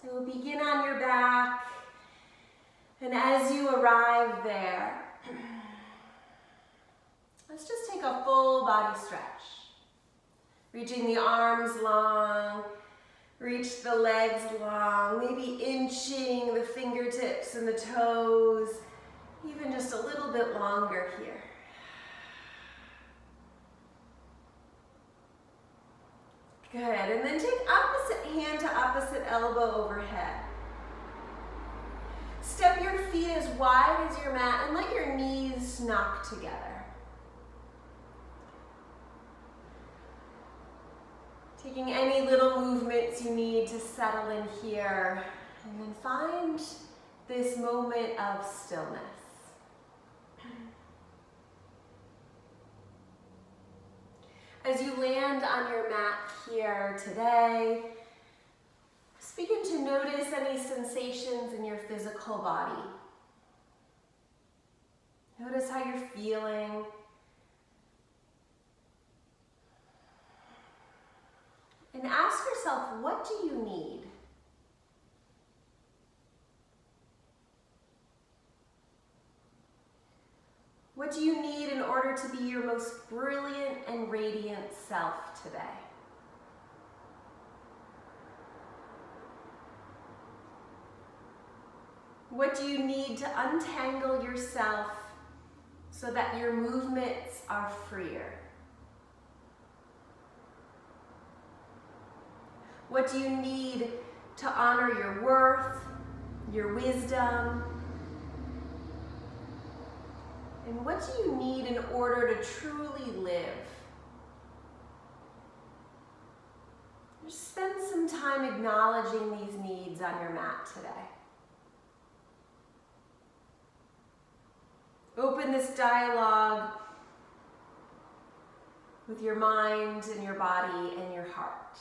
So begin on your back, and as you arrive there, let's just take a full body stretch. Reaching the arms long, reach the legs long, maybe inching the fingertips and the toes, even just a little bit longer here. Good, and then take opposite hand to opposite elbow overhead. Step your feet as wide as your mat and let your knees knock together. Taking any little movements you need to settle in here, and then find this moment of stillness. As you land on your mat here today, just begin to notice any sensations in your physical body. Notice how you're feeling. And ask yourself, what do you need? What do you need in order to be your most brilliant and radiant self today? What do you need to untangle yourself so that your movements are freer? What do you need to honor your worth, your wisdom? And what do you need in order to truly live? Just spend some time acknowledging these needs on your mat today. Open this dialogue with your mind and your body and your heart.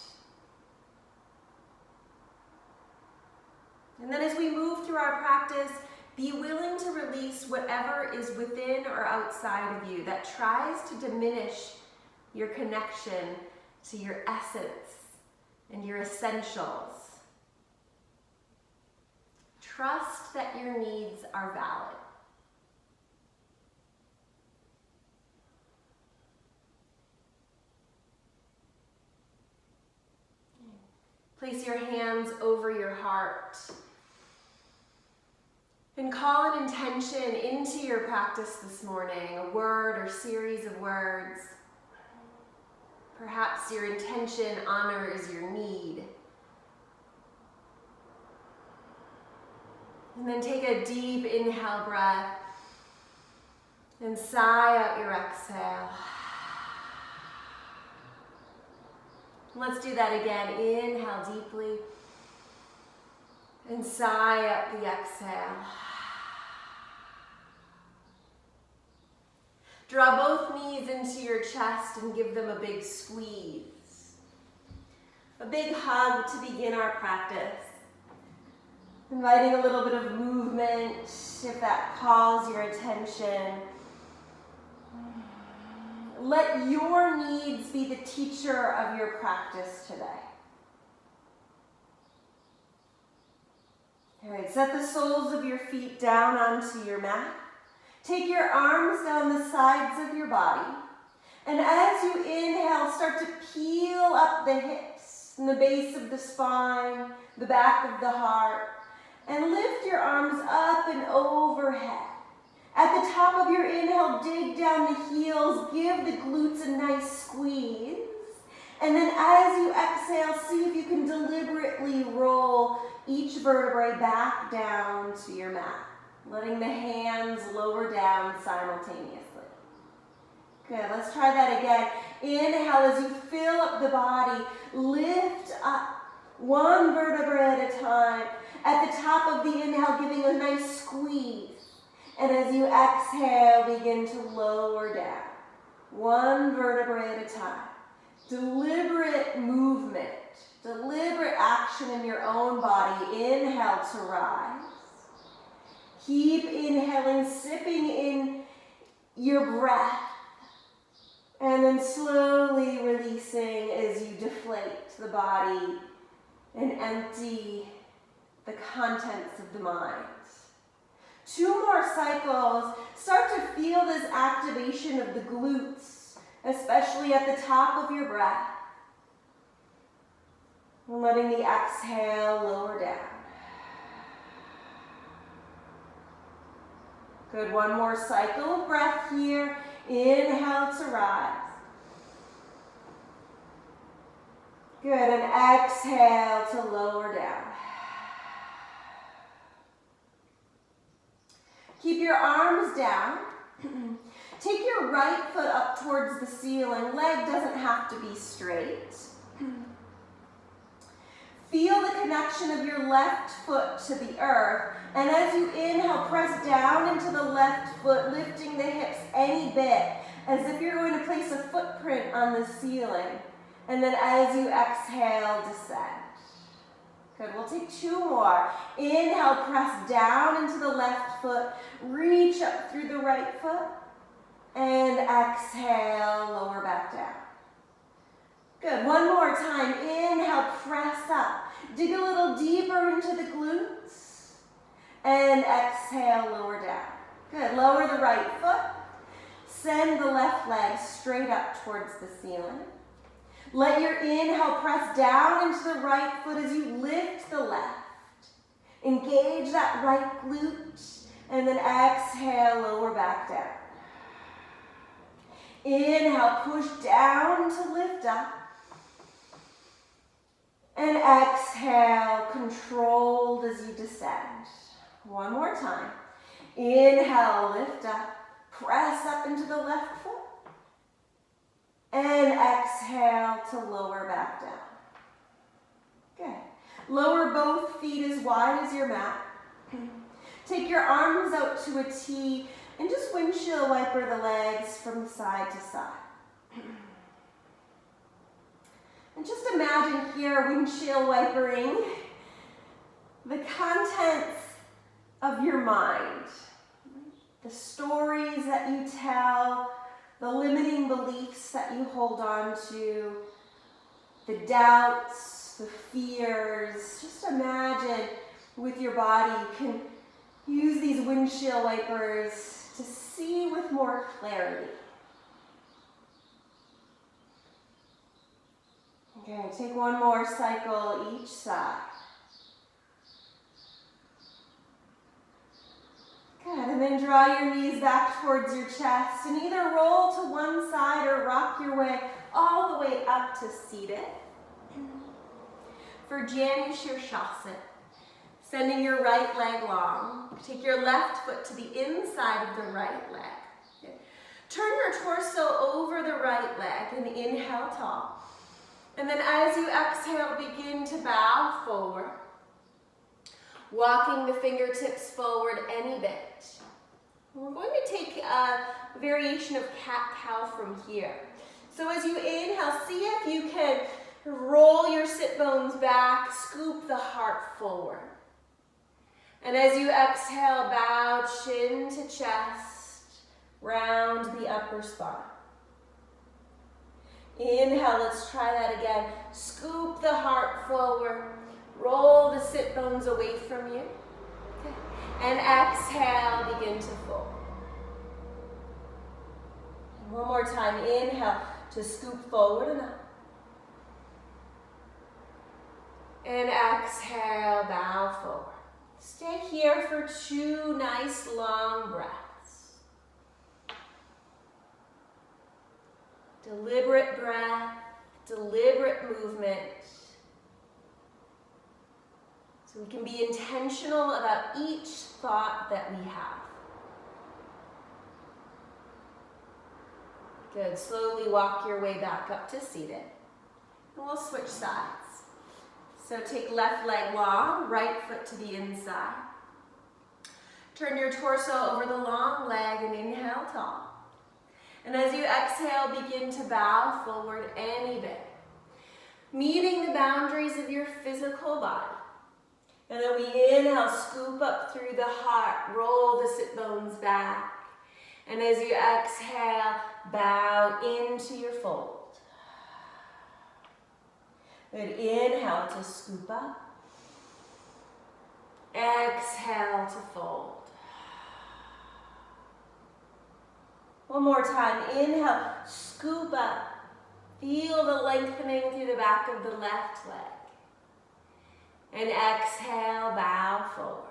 And then as we move through our practice, be willing to release whatever is within or outside of you that tries to diminish your connection to your essence and your essentials. Trust that your needs are valid. Place your hands over your heart. And call an intention into your practice this morning, a word or series of words. Perhaps your intention honors your need. And then take a deep inhale breath and sigh out your exhale. Let's do that again. Inhale deeply and sigh out the exhale. Draw both knees into your chest and give them a big squeeze. A big hug to begin our practice. Inviting a little bit of movement if that calls your attention. Let your needs be the teacher of your practice today. All right, set the soles of your feet down onto your mat. Take your arms down the sides of your body. And as you inhale, start to peel up the hips and the base of the spine, the back of the heart, and lift your arms up and overhead. At the top of your inhale, dig down the heels, give the glutes a nice squeeze. And then as you exhale, see if you can deliberately roll each vertebrae back down to your mat, letting the hands lower down simultaneously. Good, let's try that again. Inhale as you fill up the body, lift up one vertebra at a time. At the top of the inhale, giving a nice squeeze. And as you exhale, begin to lower down, one vertebra at a time. Deliberate movement, deliberate action in your own body. Inhale to rise. Keep inhaling, sipping in your breath. And then slowly releasing as you deflate the body and empty the contents of the mind. 2 more cycles. Start to feel this activation of the glutes, especially at the top of your breath. And letting the exhale lower down. Good, 1 more cycle of breath here. Inhale to rise. Good, and exhale to lower down. Keep your arms down. Take your right foot up towards the ceiling. Leg doesn't have to be straight. Feel the connection of your left foot to the earth. And as you inhale, press down into the left foot, lifting the hips any bit, as if you're going to place a footprint on the ceiling. And then as you exhale, descend. Good, we'll take 2 more. Inhale, press down into the left foot, reach up through the right foot, and exhale, lower back down. Good, 1 more time. Inhale, press up. Dig a little deeper into the glutes, and exhale, lower down. Good, lower the right foot. Send the left leg straight up towards the ceiling. Let your inhale press down into the right foot as you lift the left. Engage that right glute, and then exhale, lower back down. Inhale, push down to lift up. And exhale, controlled as you descend. 1 more time. Inhale, lift up. Press up into the left foot. And exhale to lower back down. Good. Lower both feet as wide as your mat. Take your arms out to a T and just windshield wiper the legs from side to side. And just imagine here windshield wipering the contents of your mind, the stories that you tell, the limiting beliefs that you hold on to, the doubts, the fears. Just imagine with your body you can use these windshield wipers to see with more clarity. Okay, take 1 more cycle each side. Good, and then draw your knees back towards your chest and either roll to one side or rock your way all the way up to seated. For Janu Shirshasana, sending your right leg long. Take your left foot to the inside of the right leg. Good. Turn your torso over the right leg and inhale tall. And then as you exhale, begin to bow forward. Walking the fingertips forward any bit. We're going to take a variation of cat-cow from here. So as you inhale, see if you can roll your sit bones back, scoop the heart forward. And as you exhale, bow chin to chest, round the upper spine. Inhale, let's try that again. Scoop the heart forward. Roll the sit bones away from you. Okay. And exhale, begin to fold. And 1 more time. Inhale to scoop forward and up. And exhale, bow forward. Stay here for 2 nice long breaths. Deliberate breath, deliberate movement. So we can be intentional about each thought that we have. Good, slowly walk your way back up to seated. And we'll switch sides. So take left leg long, right foot to the inside. Turn your torso over the long leg and inhale tall. And as you exhale, begin to bow forward any bit. Meeting the boundaries of your physical body. And then we inhale, scoop up through the heart, roll the sit bones back. And as you exhale, bow into your fold. Good, inhale to scoop up. Exhale to fold. One more time. Inhale, scoop up. Feel the lengthening through the back of the left leg. And exhale, bow forward.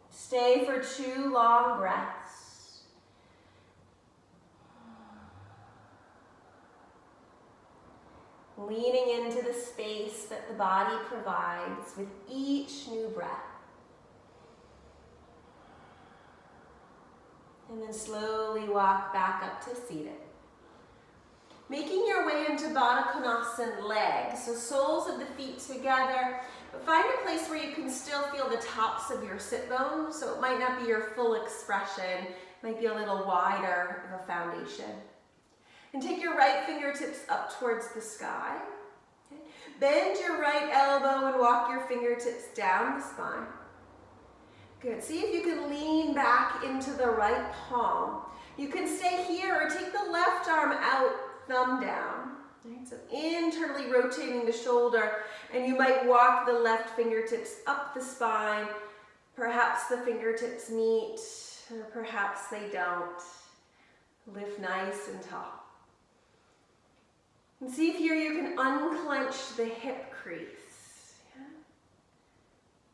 Stay for 2 long breaths. Leaning into the space that the body provides with each new breath. And then slowly walk back up to seated. Making your way into Baddha Konasana legs, so soles of the feet together, but find a place where you can still feel the tops of your sit bones, so it might not be your full expression, it might be a little wider of a foundation. And take your right fingertips up towards the sky. Okay. Bend your right elbow and walk your fingertips down the spine. Good. See if you can lean back into the right palm. You can stay here or take the left arm out, thumb down. Right? So internally rotating the shoulder, and you might walk the left fingertips up the spine. Perhaps the fingertips meet, or perhaps they don't. Lift nice and tall. And see if here you can unclench the hip crease. Yeah?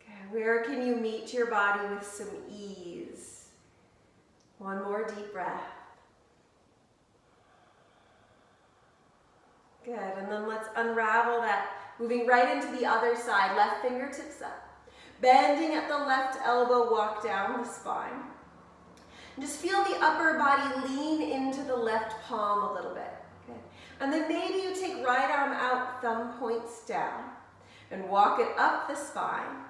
Okay, where can you meet your body with some ease? One more deep breath. Good, and then let's unravel that, moving right into the other side, left fingertips up. Bending at the left elbow, walk down the spine. And just feel the upper body lean into the left palm a little bit. Good. And then maybe you take right arm out, thumb points down, and walk it up the spine.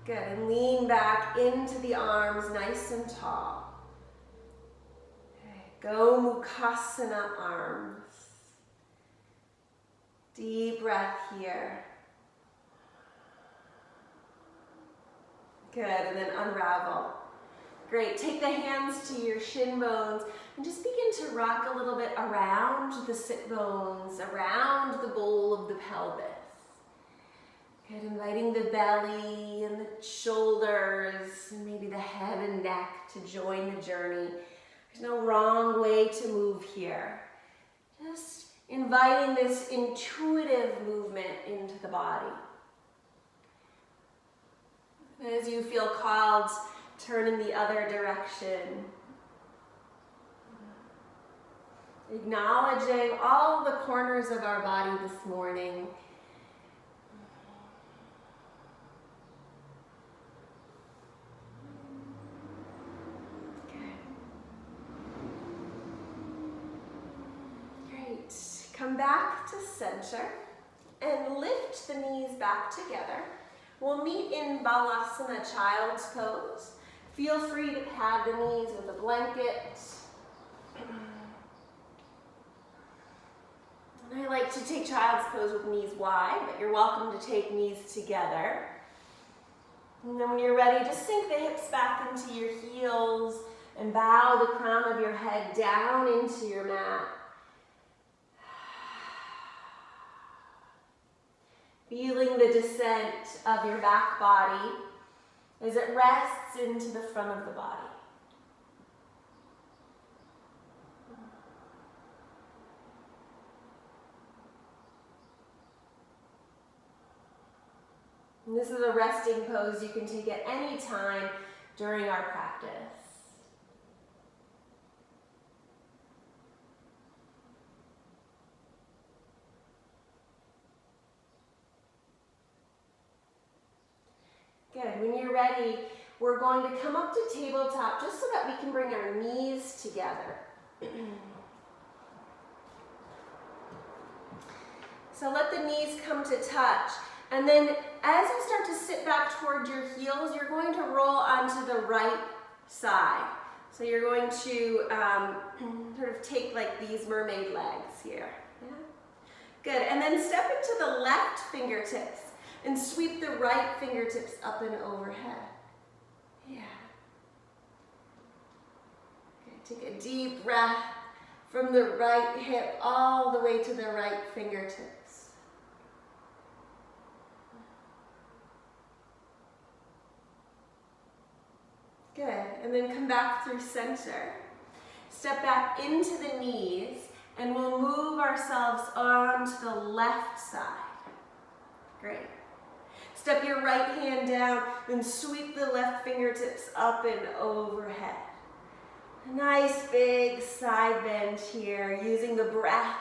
Good, and lean back into the arms, nice and tall. Go Mukasana arms. Deep breath here. Good, and then unravel. Great, take the hands to your shin bones and just begin to rock a little bit around the sit bones, around the bowl of the pelvis. Good, inviting the belly and the shoulders and maybe the head and neck to join the journey. There's no wrong way to move here. Just inviting this intuitive movement into the body. As you feel called, turn in the other direction. Acknowledging all the corners of our body this morning. Come back to center and lift the knees back together. We'll meet in Balasana, child's pose. Feel free to pad the knees with a blanket. And I like to take child's pose with knees wide, but you're welcome to take knees together. And then when you're ready, just sink the hips back into your heels and bow the crown of your head down into your mat. Feeling the descent of your back body as it rests into the front of the body. And this is a resting pose you can take at any time during our practice. Good. When you're ready, we're going to come up to tabletop just so that we can bring our knees together. So let the knees come to touch. And then as you start to sit back toward your heels, you're going to roll onto the right side. So you're going to sort of take like these mermaid legs here. Yeah? Good. And then step into the left fingertips. And sweep the right fingertips up and overhead. Yeah. Okay, take a deep breath from the right hip all the way to the right fingertips. and then come back through center. Step back into the knees, and we'll move ourselves on to the left side. Great. Step your right hand down, then sweep the left fingertips up and overhead. A nice big side bend here, using the breath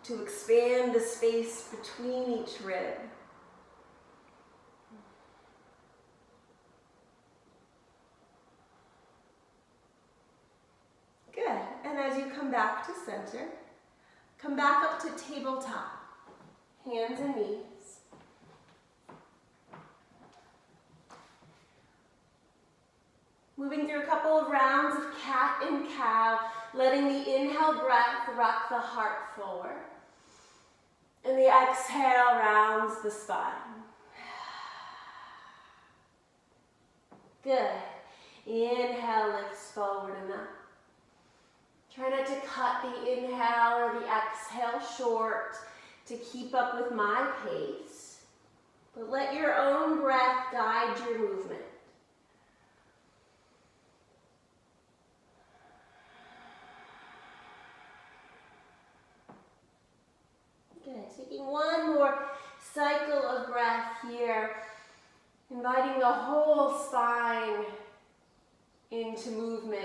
to expand the space between each rib. Good, and as you come back to center, come back up to tabletop, hands and knees. Moving through a couple of rounds of cat and cow, letting the inhale breath rock the heart forward. And the exhale rounds the spine. Good. Inhale lifts forward and up. Try not to cut the inhale or the exhale short to keep up with my pace. But let your own breath guide your movement. Good. Taking one more cycle of breath here, inviting the whole spine into movement.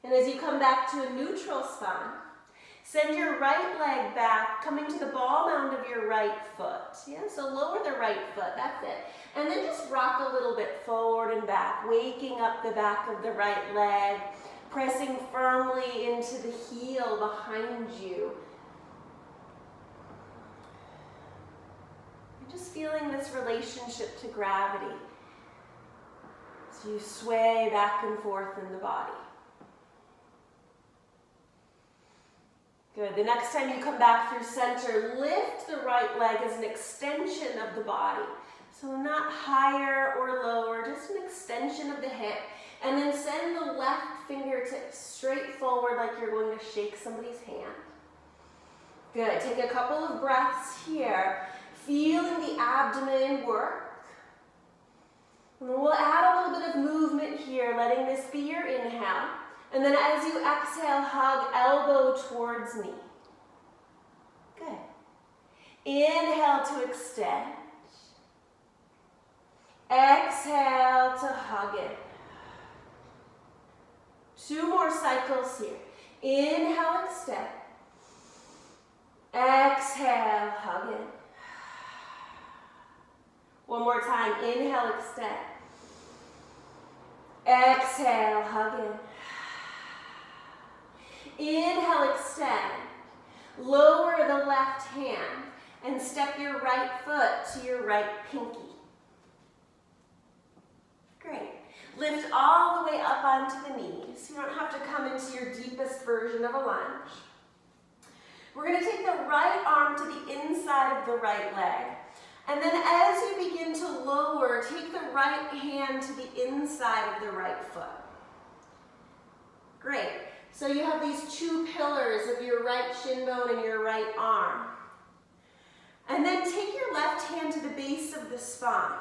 And as you come back to a neutral spine, send your right leg back, coming to the ball mound of your right foot. Yeah, so lower the right foot, that's it. And then just rock a little bit forward and back, waking up the back of the right leg, pressing firmly into the heel behind you. You're just feeling this relationship to gravity as you sway back and forth in the body. Good. The next time you come back through center, lift the right leg as an extension of the body. So not higher or lower, just an extension of the hip. And then send the left fingertips straight forward like you're going to shake somebody's hand. Good. Take a couple of breaths here, feeling the abdomen work. And then we'll add a little bit of movement here, letting this be your inhale. And then as you exhale, hug elbow towards knee. Good. Inhale to extend. Exhale to hug it. 2 more cycles here. Inhale, extend. Exhale, hug it. One more time. Inhale, extend. Exhale, hug it. Inhale, extend. Lower the left hand and step your right foot to your right pinky. Great. Lift all the way up onto the knees. You don't have to come into your deepest version of a lunge. We're going to take the right arm to the inside of the right leg. And then as you begin to lower, take the right hand to the inside of the right foot. Great. So you have these 2 pillars of your right shin bone and your right arm. And then take your left hand to the base of the spine.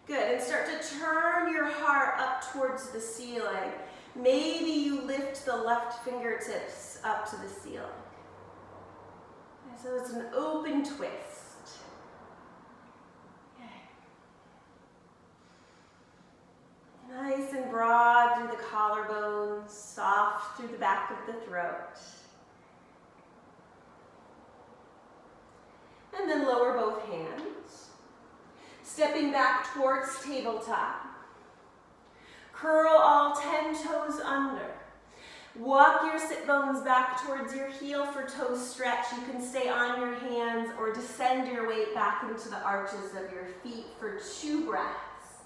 Good, and start to turn your heart up towards the ceiling. Maybe you lift the left fingertips up to the ceiling. So it's an open twist. Okay. Nice and broad through the collarbones, soft through the back of the throat. And then lower both hands. Stepping back towards tabletop. Curl all 10 toes under. Walk your sit bones back towards your heel for toe stretch. You can stay on your hands or descend your weight back into the arches of your feet for 2 breaths.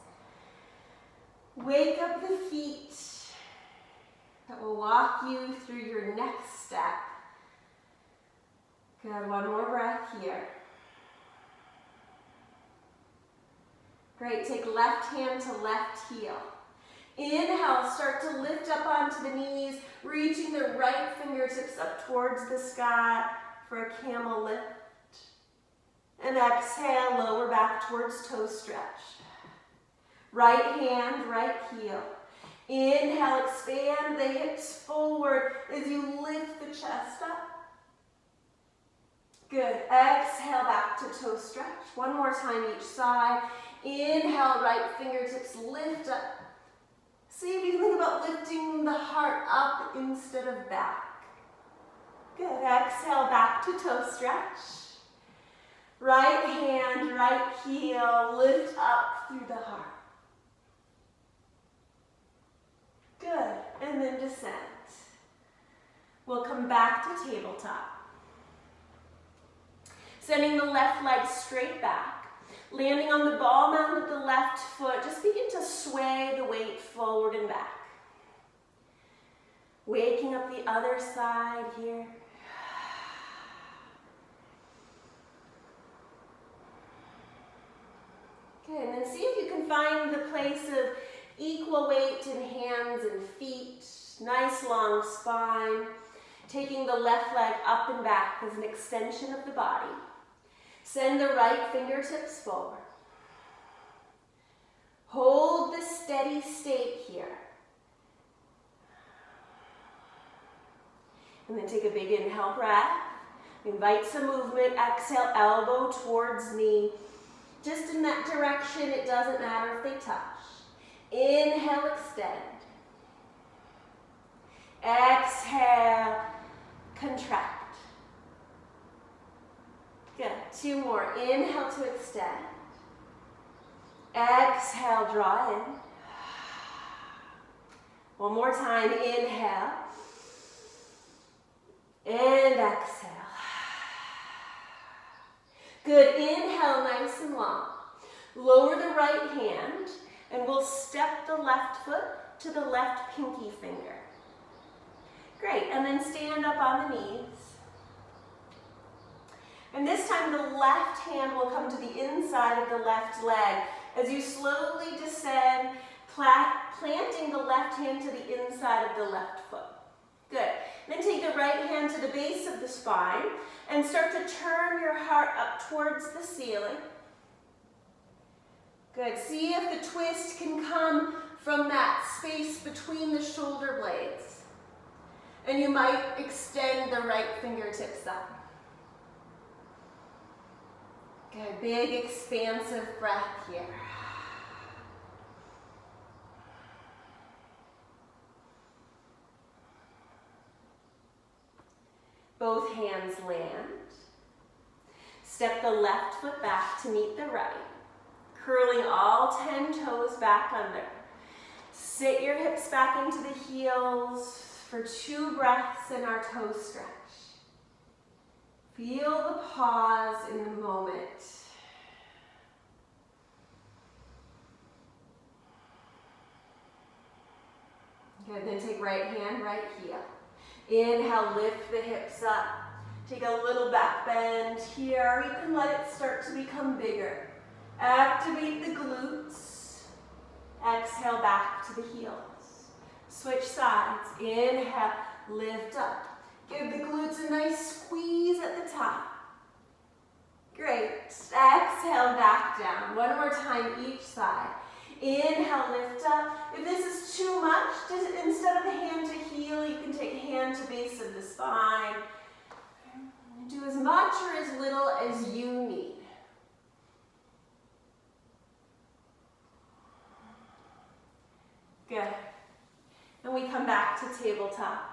Wake up the feet. That will walk you through your next step. Good, one more breath here. Great, take left hand to left heel. Inhale, start to lift up onto the knees, reaching the right fingertips up towards the sky for a camel lift. And exhale, lower back towards toe stretch. Right hand, right heel. Inhale, expand the hips forward as you lift the chest up. Good. Exhale, back to toe stretch. One more time each side. Inhale, right fingertips lift up. See if you can think about lifting the heart up instead of back. Good. Exhale, back to toe stretch. Right hand, right heel, lift up through the heart. Good. And then descend. We'll come back to tabletop. Sending the left leg straight back. Landing on the ball mound with the left foot. Just begin to sway the weight forward and back. Waking up the other side here. Good, and then see if you can find the place of equal weight in hands and feet. Nice long spine. Taking the left leg up and back as an extension of the body. Send the right fingertips forward. Hold the steady state here. And then take a big inhale breath. Invite some movement. Exhale, elbow towards knee. Just in that direction, it doesn't matter if they touch. Inhale, extend. Exhale, contract. Good. Two more. Inhale to extend. Exhale, draw in. One more time. Inhale. And exhale. Good. Inhale, nice and long. Lower the right hand, and we'll step the left foot to the left pinky finger. Great. And then stand up on the knees. And this time the left hand will come to the inside of the left leg as you slowly descend, planting the left hand to the inside of the left foot. Good. Then take the right hand to the base of the spine and start to turn your heart up towards the ceiling. Good. See if the twist can come from that space between the shoulder blades. And you might extend the right fingertips up. Good, big expansive breath here. Both hands land. Step the left foot back to meet the right. Curling all 10 toes back under. Sit your hips back into the heels for 2 breaths in our toe stretch. Feel the pause in the moment. Good, then take right hand, right heel. Inhale, lift the hips up. Take a little back bend here. You can let it start to become bigger. Activate the glutes. Exhale, back to the heels. Switch sides. Inhale, lift up. Give the glutes a nice squeeze at the top. Great. Exhale, back down. One more time each side. Inhale, lift up. If this is too much, just instead of the hand to heel, you can take hand to base of the spine. Do as much or as little as you need. Good. And we come back to tabletop.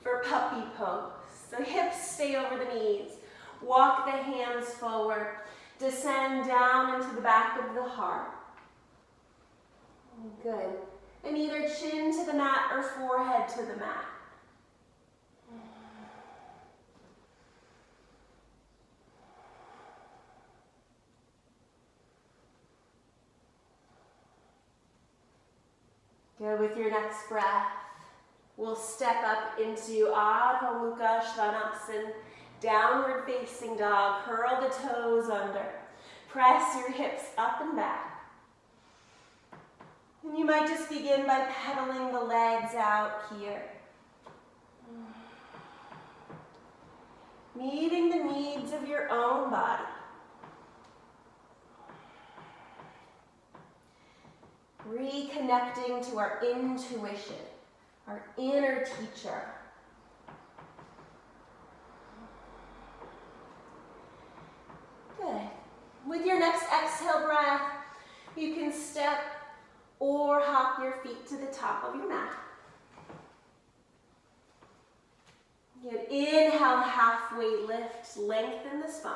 For puppy pose. So hips stay over the knees. Walk the hands forward. Descend down into the back of the heart. Good. And either chin to the mat or forehead to the mat. Good. With your next breath, we'll step up into Adho Mukha Svanasana, downward facing dog. Curl the toes under. Press your hips up and back. And you might just begin by pedaling the legs out here. meeting the needs of your own body. Reconnecting to our intuition, our inner teacher. Good. With your next exhale breath, you can step or hop your feet to the top of your mat. Good. Inhale, halfway lift, lengthen the spine.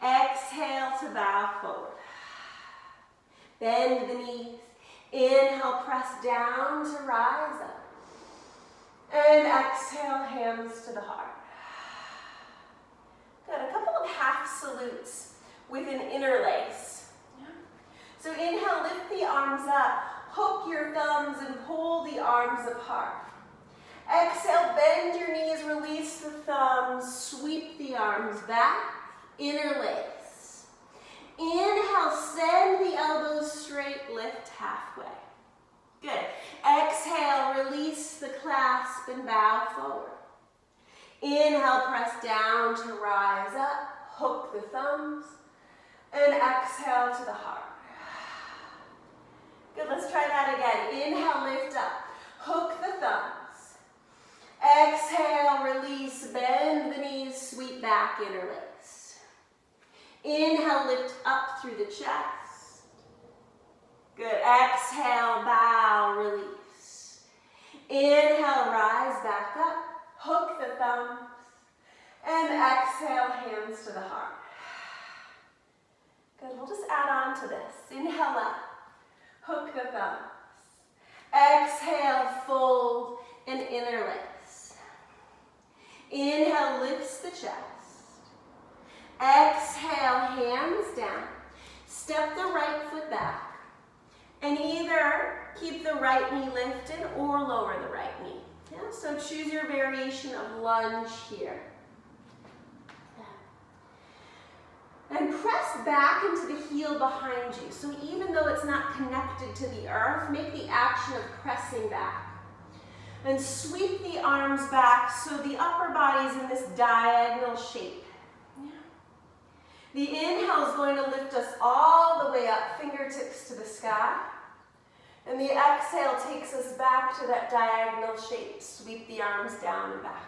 Exhale to bow forward. Bend the knees. Inhale, press down to rise up. And exhale, hands to the heart. Good. A couple of half salutes with an interlace. So inhale, lift the arms up. Hook your thumbs and pull the arms apart. Exhale, bend your knees, release the thumbs, sweep the arms back, interlace. Inhale, send the elbows straight, lift halfway. Good. Exhale, release the clasp and bow forward. Inhale, press down to rise up, hook the thumbs, and exhale to the heart. Good, let's try that again. Inhale, lift up, hook the thumbs. Exhale, release, bend the knees, sweep back, interlace. Inhale, lift up through the chest. Good, exhale, bow, release. Inhale, rise back up, hook the thumbs, and exhale, hands to the heart. Good, we'll just add on to this. Inhale up, hook the thumbs. Exhale, fold and interlace. Inhale, lifts the chest. Exhale, hands down. Step the right foot back. And either keep the right knee lifted or lower the right knee. Yeah? So choose your variation of lunge here. And press back into the heel behind you. So even though it's not connected to the earth, make the action of pressing back. And sweep the arms back so the upper body's in this diagonal shape. Yeah. The inhale is going to lift us all the way up, fingertips to the sky. And the exhale takes us back to that diagonal shape. Sweep the arms down and back.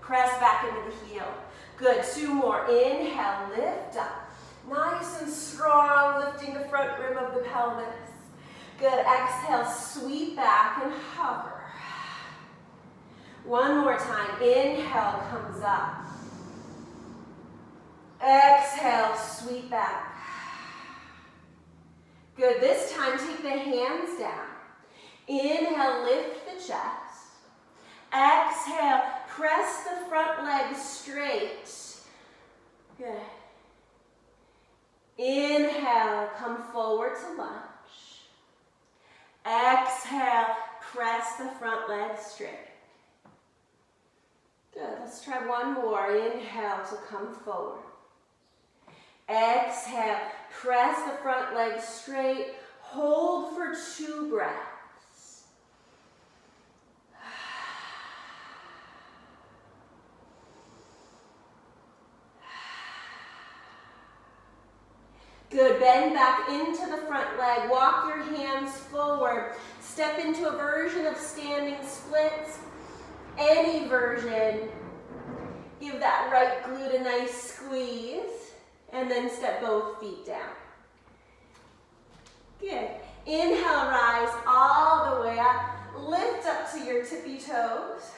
Press back into the heel. Good, 2 more. Inhale, lift up. Nice and strong, lifting the front rim of the pelvis. Good, exhale, sweep back and hover. 1 more time. Inhale, comes up. Exhale, sweep back. Good, this time take the hands down. Inhale, lift the chest. Exhale, press the front leg straight. Good. Inhale, come forward to lunge. Exhale, press the front leg straight. Good, let's try 1 more. Inhale to come forward. Exhale, press the front leg straight. Hold for 2 breaths. Good, bend back into the front leg. Walk your hands forward. Step into a version of standing splits. Any version. Give that right glute a nice squeeze. And then step both feet down. Good. Inhale, rise all the way up. Lift up to your tippy toes.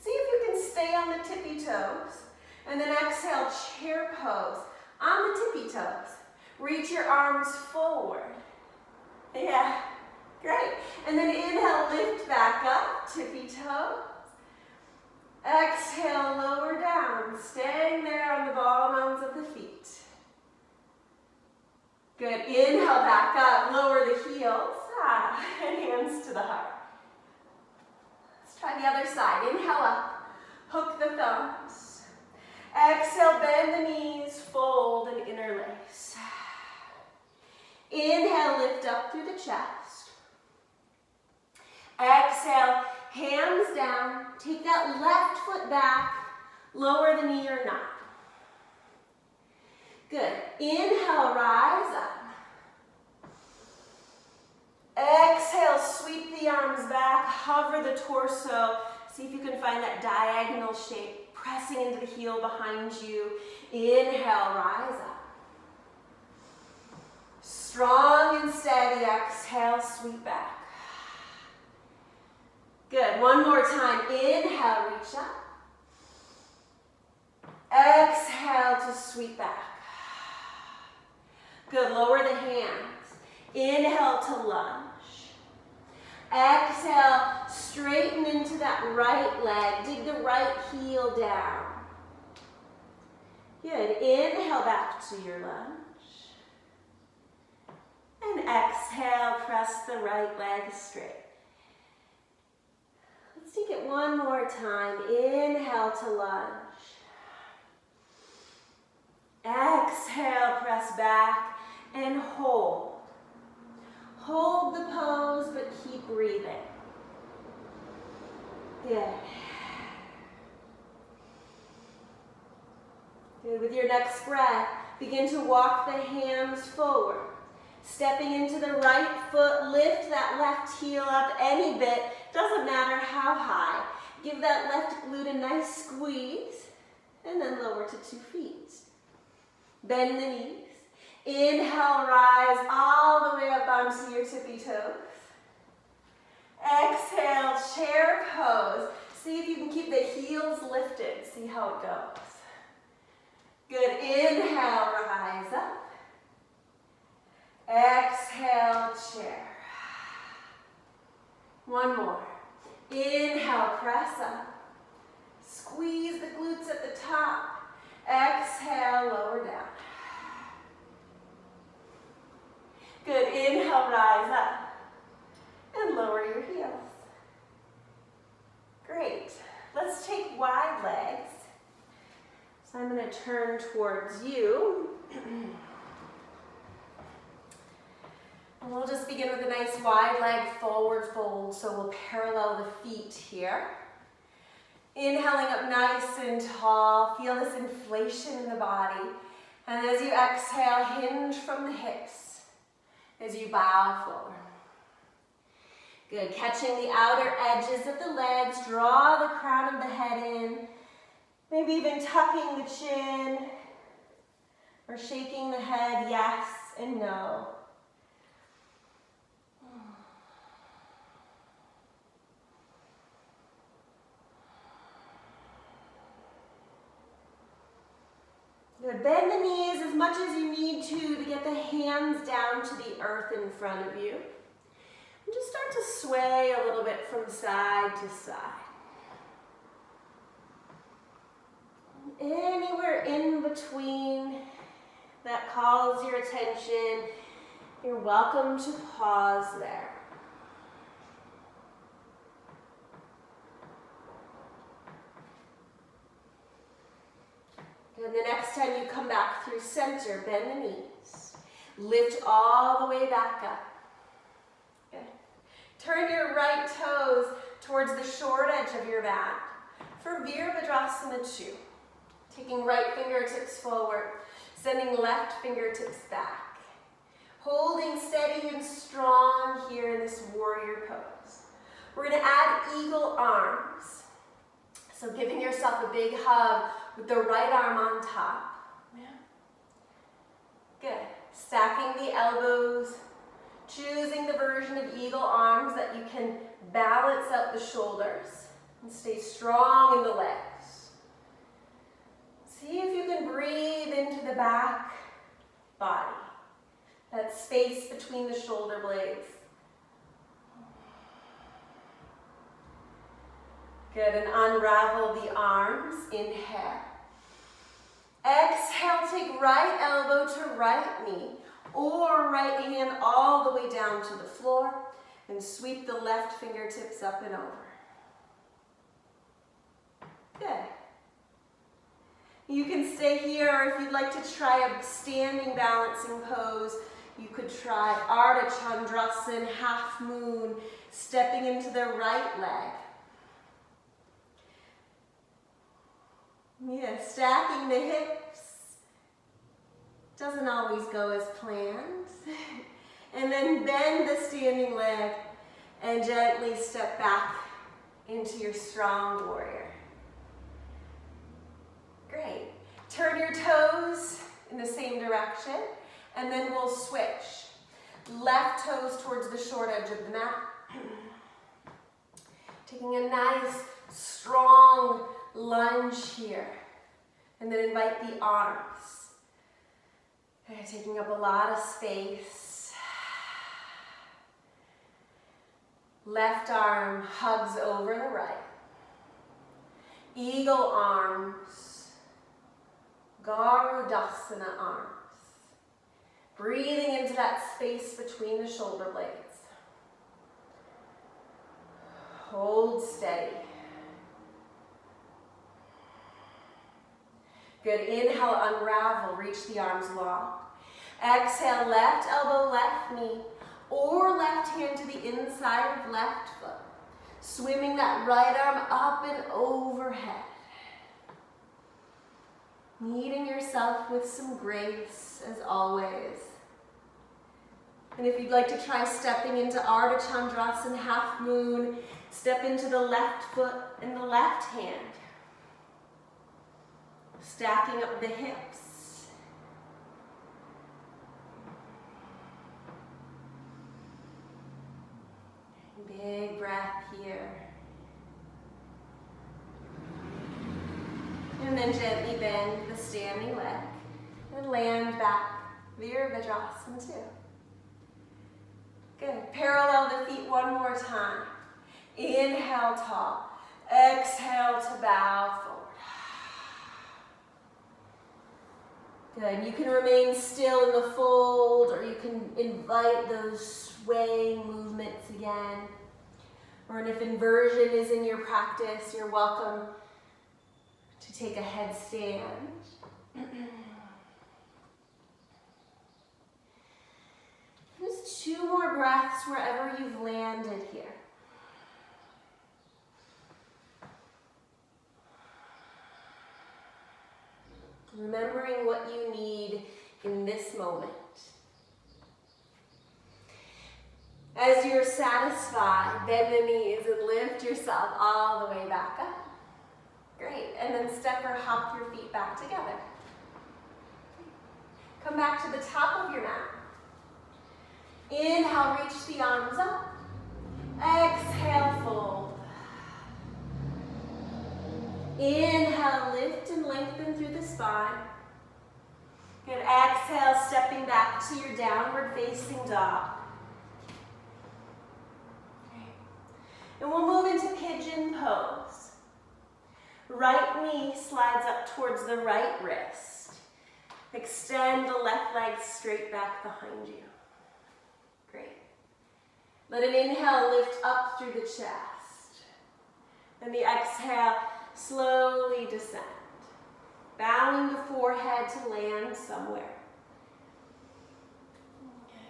See if you can stay on the tippy toes. And then exhale, chair pose on the tippy toes. Reach your arms forward. Yeah, great. And then inhale, lift back up, tippy toes. Exhale, lower down, staying there on the bottom ends of the feet. Good, inhale back up, lower the heels, and hands to the heart. Let's try the other side. Inhale up, hook the thumbs. Exhale, bend the knees, fold and interlace. Inhale, lift up through the chest. Exhale, hands down, take that left foot back, Lower the knee or not. Good. Inhale, rise up. Exhale, sweep the arms back, hover the torso. See if you can find that diagonal shape, pressing into the heel behind you. Inhale, rise up. Strong and steady, exhale, sweep back. Good, one more time. Inhale, reach up. Exhale to sweep back. Good, lower the hands. Inhale to lunge. Exhale, straighten into that right leg. Dig the right heel down. Good, inhale back to your lunge. And exhale, press the right leg straight. Let's take it one more time. Inhale to lunge. Exhale, press back and hold. Hold the pose, but keep breathing. Good. Good. With your next breath, begin to walk the hands forward. Stepping into the right foot, lift that left heel up any bit. Doesn't matter how high. Give that left glute a nice squeeze, and then lower to 2 feet. Bend the knees. Inhale, rise all the way up onto your tippy toes. Exhale, chair pose. See if you can keep the heels lifted. See how it goes. Good, inhale, rise up. Exhale, chair. One more. Inhale, press up. Squeeze the glutes at the top. Exhale, lower down. Good, inhale, rise up. And lower your heels. Great. Let's take wide legs. So I'm going to turn towards you. And we'll just begin with a nice wide leg forward fold, so we'll parallel the feet here. Inhaling up nice and tall, feel this inflation in the body. And as you exhale, hinge from the hips as you bow forward. Good, catching the outer edges of the legs, draw the crown of the head in, maybe even tucking the chin, or shaking the head yes and no. Good. Bend the knees as much as you need to get the hands down to the earth in front of you. And just start to sway a little bit from side to side. Anywhere in between that calls your attention, you're welcome to pause there. And the next time you come back through center, bend the knees. Lift all the way back up. Good. Turn your right toes towards the short edge of your mat for Virabhadrasana 2. Taking right fingertips forward, sending left fingertips back. Holding steady and strong here in this warrior pose. We're going to add eagle arms. So giving yourself a big hug with the right arm on top. Yeah. Good. Stacking the elbows, choosing the version of eagle arms that you can balance out the shoulders and stay strong in the legs. See if you can breathe into the back body, that space between the shoulder blades. Good, and unravel the arms, inhale. Exhale, take right elbow to right knee, or right hand all the way down to the floor, and sweep the left fingertips up and over. Good. You can stay here, or if you'd like to try a standing balancing pose, you could try Ardha Chandrasana, half moon, stepping into the right leg. Yeah, stacking the hips doesn't always go as planned. And then bend the standing leg and gently step back into your strong warrior. Great. Turn your toes in the same direction, and then we'll switch. Left toes towards the short edge of the mat. Taking a nice, strong lunge here. And then invite the arms. Okay, taking up a lot of space. Left arm hugs over the right. Eagle arms. Garudasana arms. Breathing into that space between the shoulder blades. Hold steady. Good. Inhale, unravel. Reach the arms long. Exhale, left elbow, left knee, or left hand to the inside of left foot. Swimming that right arm up and overhead. Meeting yourself with some grace, as always. And if you'd like to try stepping into Ardha Chandrasana, half moon, step into the left foot and the left hand. Stacking up the hips. Big breath here. And then gently bend the standing leg and land back. Virabhadrasana 2. Good. Parallel the feet one more time. Inhale, tall. Exhale to bow forward. Good. You can remain still in the fold, or you can invite those swaying movements again. Or if inversion is in your practice, you're welcome to take a headstand. Just 2 more breaths wherever you've landed here. Remembering what you need in this moment. As you're satisfied, bend the knees and lift yourself all the way back up. Great. And then step or hop your feet back together. Come back to the top of your mat. Inhale, reach the arms up. Exhale, fold. Inhale, lift and lengthen through the spine. Good. Exhale, stepping back to your downward facing dog. Okay. And we'll move into pigeon pose. Right knee slides up towards the right wrist. Extend the left leg straight back behind you. Great. Let an inhale lift up through the chest. And the exhale, slowly descend, bowing the forehead to land somewhere. Okay.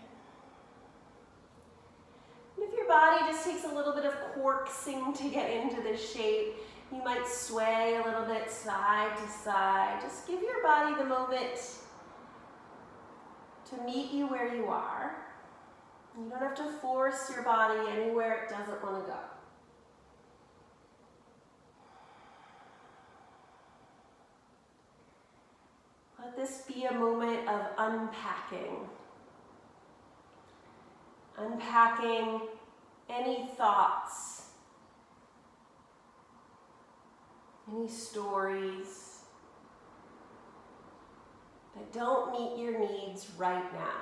And if your body just takes a little bit of coaxing to get into this shape, you might sway a little bit side to side. Just give your body the moment to meet you where you are. You don't have to force your body anywhere it doesn't want to go. Let this be a moment of unpacking. Unpacking any thoughts, any stories that don't meet your needs right now.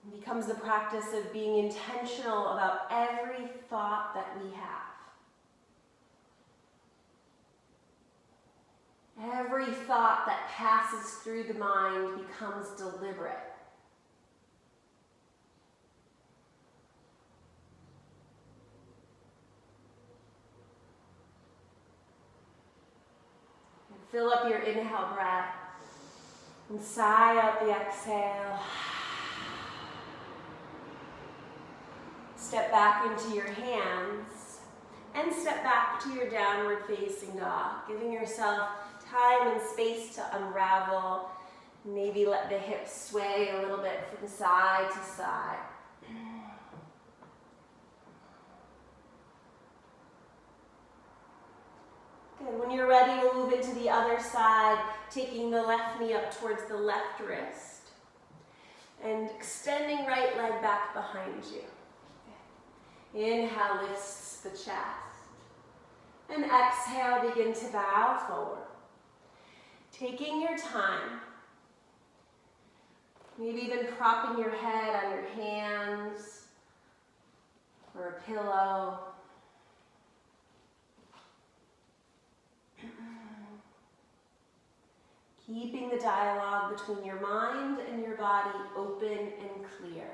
It becomes the practice of being intentional about every thought that we have. Every thought that passes through the mind becomes deliberate. And fill up your inhale breath and sigh out the exhale. Step back into your hands. And step back to your downward facing dog, giving yourself time and space to unravel. Maybe let the hips sway a little bit from side to side. Good. When you're ready, we'll move into the other side, taking the left knee up towards the left wrist and extending right leg back behind you. Inhale, lifts the chest. And exhale, begin to bow forward. Taking your time. Maybe even propping your head on your hands or a pillow. Keeping the dialogue between your mind and your body open and clear.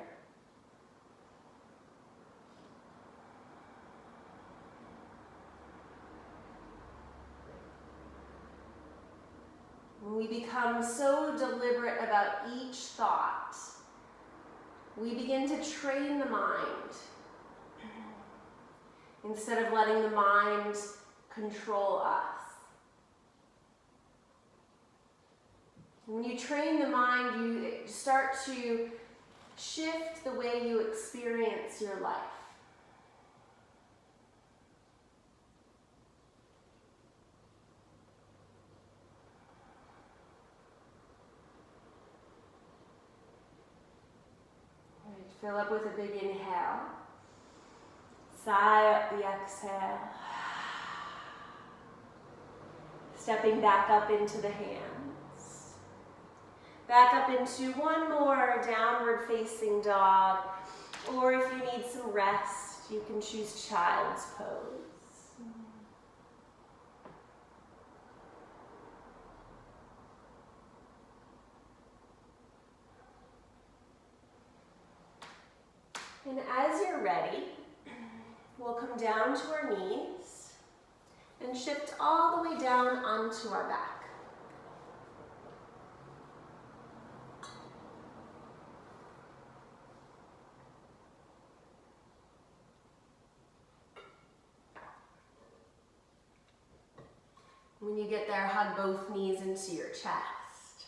When we become so deliberate about each thought, we begin to train the mind instead of letting the mind control us. When you train the mind, you start to shift the way you experience your life. All right, fill up with a big inhale. Sigh up the exhale. Stepping back up into the hands. Back up into one more downward facing dog, or if you need some rest, you can choose child's pose. And as you're ready, we'll come down to our knees and shift all the way down onto our back. When you get there, hug both knees into your chest.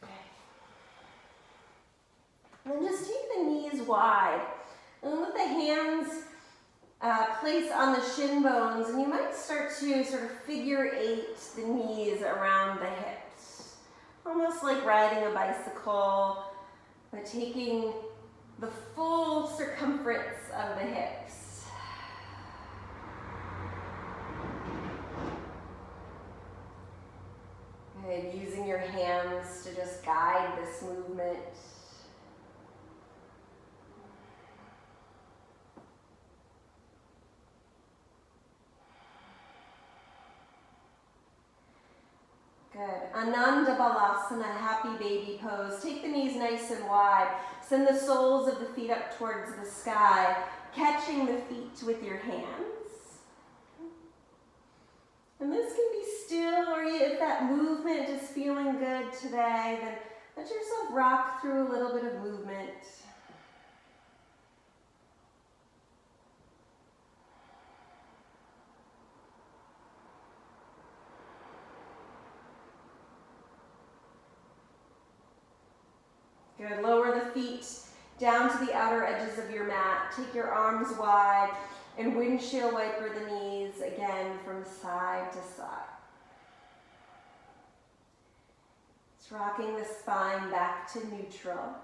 Okay. And then just take the knees wide. And let the hands place on the shin bones. And you might start to sort of figure eight the knees around the hips. Almost like riding a bicycle, but taking the full circumference of the hips. Good. Using your hands to just guide this movement. Good. Ananda Balasana, happy baby pose. Take the knees nice and wide. Send the soles of the feet up towards the sky, catching the feet with your hands. And this can be still, or if that movement is feeling good today, then let yourself rock through a little bit of movement. Good. Lower the feet down to the outer edges of your mat. Take your arms wide and windshield wiper the knees again from side to side. It's rocking the spine back to neutral.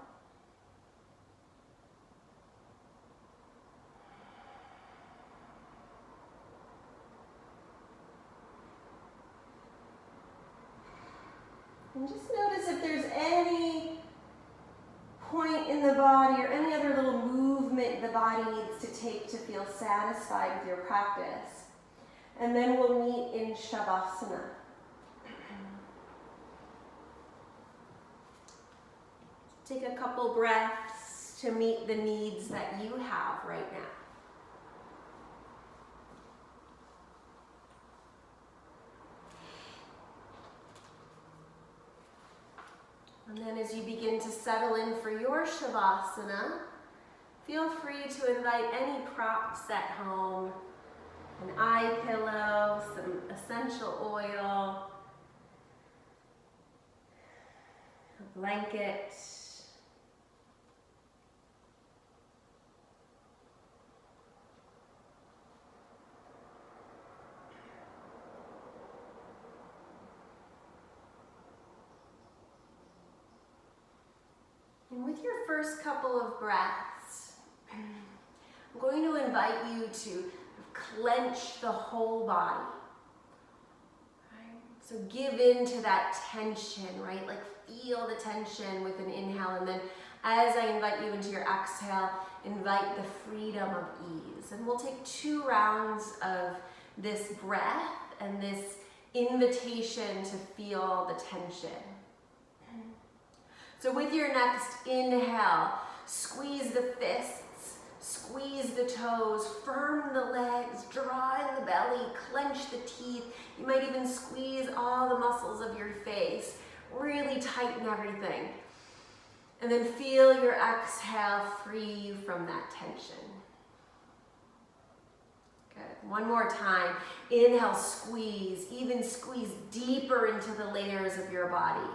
And just notice if there's any point in the body or any other little movement the body needs to take to feel satisfied with your practice. And then we'll meet in Shavasana. Take a couple breaths to meet the needs that you have right now. And then as you begin to settle in for your Shavasana, Feel free to invite any props at home, an eye pillow, some essential oil, a blanket. And with your first couple of breaths, I'm going to invite you to clench the whole body. Right? So give in to that tension, right? Like feel the tension with an inhale, and then as I invite you into your exhale, invite the freedom of ease. And we'll take 2 rounds of this breath and this invitation to feel the tension. So with your next inhale, squeeze the fists, squeeze the toes, firm the legs, draw in the belly, clench the teeth. You might even squeeze all the muscles of your face. Really tighten everything. And then feel your exhale free you from that tension. Good. One more time. Inhale, squeeze. Even squeeze deeper into the layers of your body.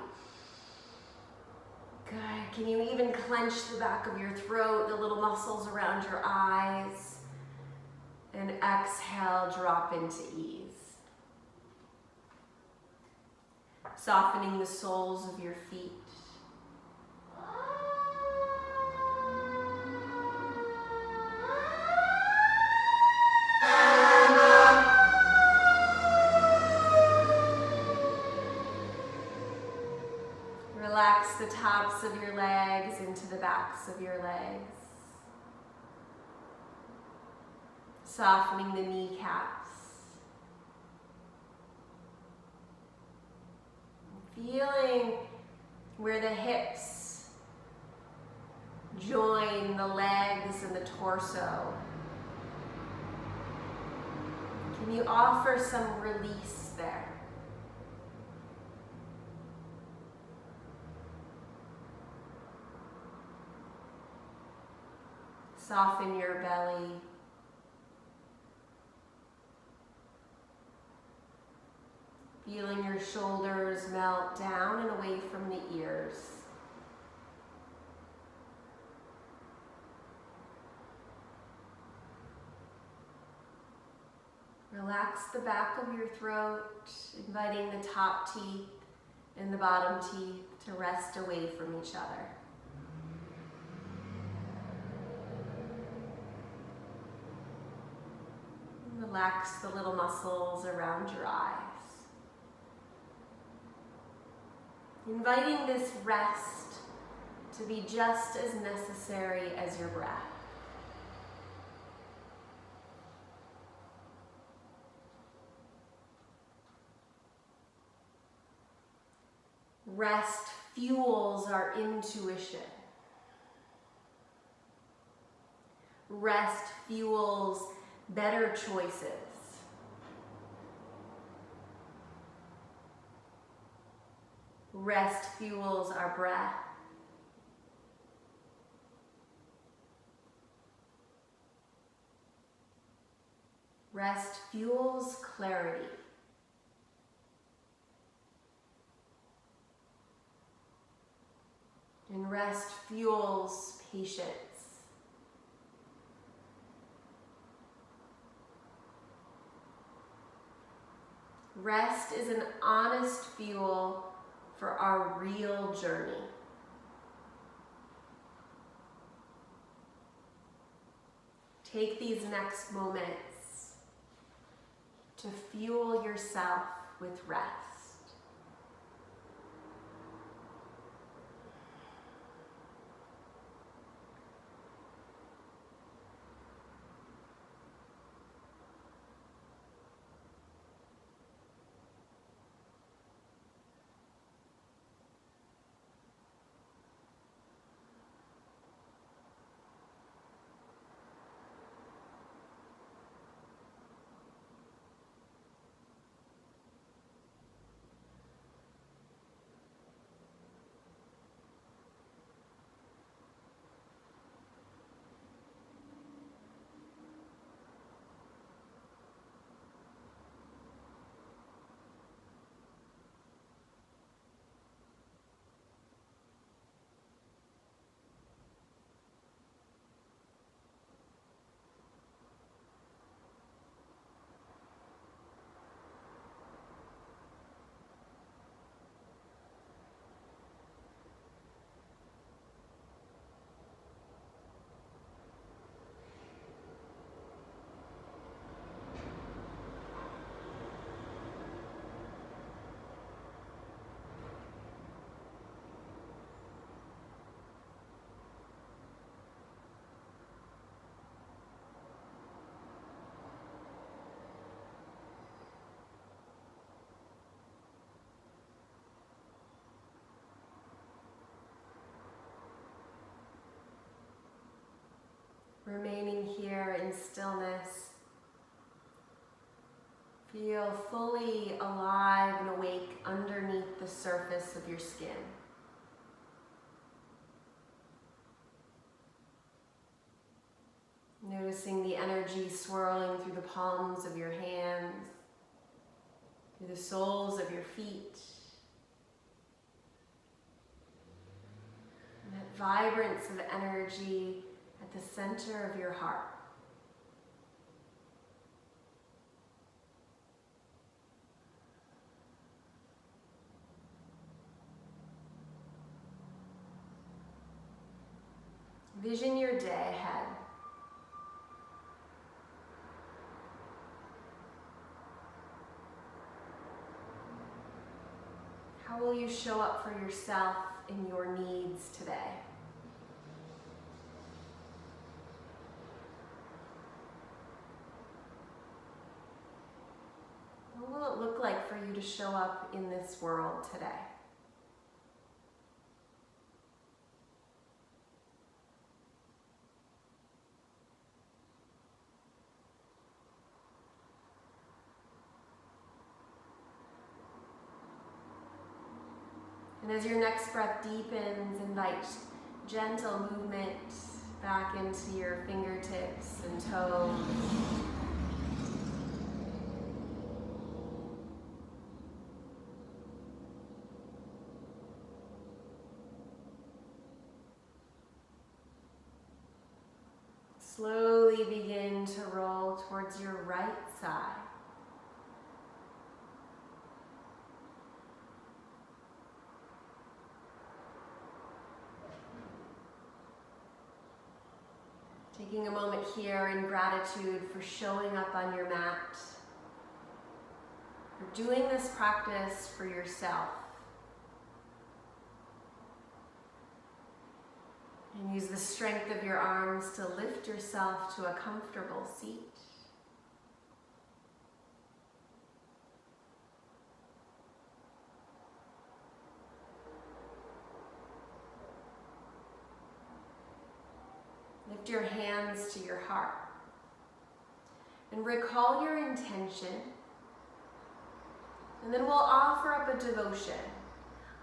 Good. Can you even clench the back of your throat, the little muscles around your eyes? And exhale, drop into ease. Softening the soles of your feet. Relax the tops of your legs into the backs of your legs. Softening the kneecaps. Feeling where the hips join the legs and the torso. Can you offer some release there? Soften your belly. Feeling your shoulders melt down and away from the ears. Relax the back of your throat, inviting the top teeth and the bottom teeth to rest away from each other. Relax the little muscles around your eyes. Inviting this rest to be just as necessary as your breath. Rest fuels our intuition. Rest fuels better choices. Rest fuels our breath. Rest fuels clarity. And rest fuels patience. Rest is an honest fuel for our real journey. Take these next moments to fuel yourself with rest. remaining here in stillness. Feel fully alive and awake underneath the surface of your skin. Noticing the energy swirling through the palms of your hands, through the soles of your feet. And that vibrance of energy at the center of your heart. Vision your day ahead. How will you show up for yourself in your needs today? What will it look like for you to show up in this world today? And as your next breath deepens, invite gentle movement back into your fingertips and toes. Slowly begin to roll towards your right side. Taking a moment here in gratitude for showing up on your mat, for doing this practice for yourself. And use the strength of your arms to lift yourself to a comfortable seat. Lift your hands to your heart and recall your intention. And then we'll offer up a devotion,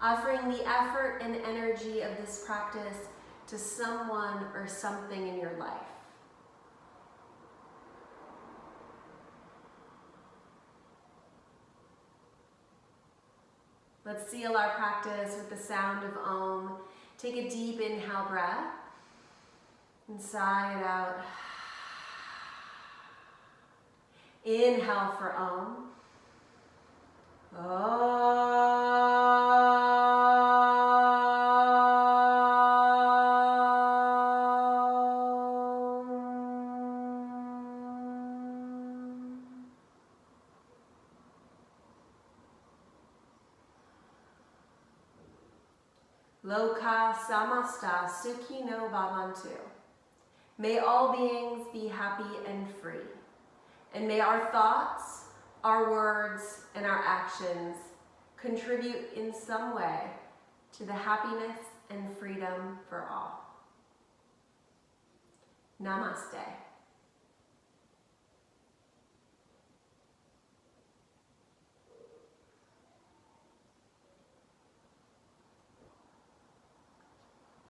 offering the effort and energy of this practice to someone or something in your life. Let's seal our practice with the sound of Om. Take a deep inhale breath. And sigh it out. Inhale for Om. Loka samasta sukhino bhavantu. May all beings be happy and free. And may our thoughts, our words, and our actions contribute in some way to the happiness and freedom for all. Namaste.